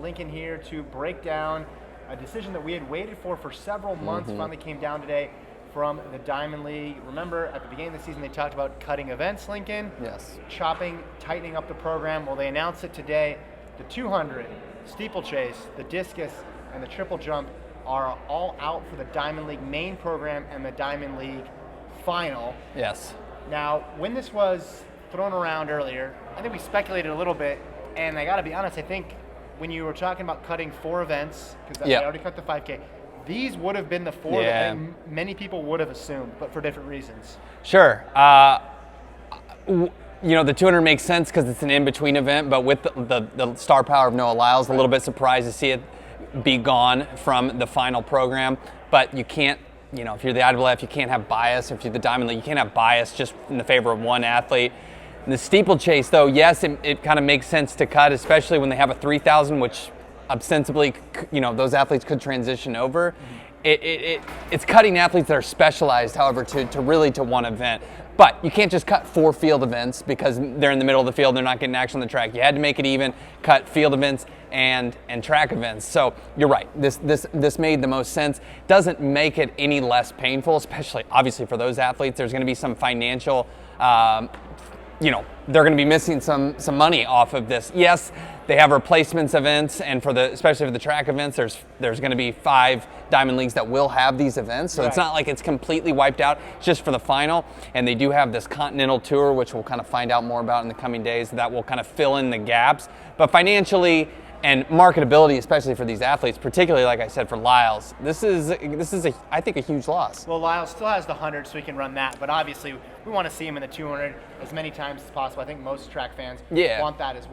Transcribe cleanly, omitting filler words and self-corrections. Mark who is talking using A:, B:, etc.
A: Lincoln here to break down a decision that we had waited for several months. Finally came down today from the Diamond League. Remember, at the beginning of the season, they talked about cutting events, Lincoln.
B: Yes.
A: Chopping, tightening up the program. Well, they announced it today. The 200, steeplechase, the discus, and the triple jump are all out for the Diamond League main program and the Diamond League final.
B: Yes.
A: Now, when this was thrown around earlier, I think we speculated a little bit, and I got to be honest, I think when you were talking about cutting 4 events, because they already cut the 5K, these would have been the 4 that many people would have assumed, but for different reasons.
B: Sure. You know, the 200 makes sense because it's an in-between event, but with the star power of Noah Lyles, a little bit surprised to see it be gone from the final program. But you can't, you know, if you're the IAAF, you can't have bias. If you're the Diamond League, you can't have bias just in the favor of one athlete. The steeplechase, though, yes, it kind of makes sense to cut, especially when they have a 3,000, which ostensibly, you know, those athletes could transition over. It's cutting athletes that are specialized, however, to really one event. But you can't just cut 4 field events because they're in the middle of the field and they're not getting action on the track. You had to make it even, cut field events and track events. So you're right. This made the most sense. Doesn't make it any less painful, especially obviously for those athletes. There's going to be some financial. You know, they're going to be missing some money off of this. Yes, they have replacements events, and especially for the track events, there's going to be 5 Diamond Leagues that will have these events. So it's not like it's completely wiped out just for the final. And they do have this Continental Tour, which we'll kind of find out more about in the coming days, that will kind of fill in the gaps. But financially and marketability, especially for these athletes, particularly, like I said, for Lyles, this is I think a huge loss.
A: Well, Lyles still has the 100, so he can run that, but obviously we want to see him in the 200 as many times as possible. I think most track fans want that as well.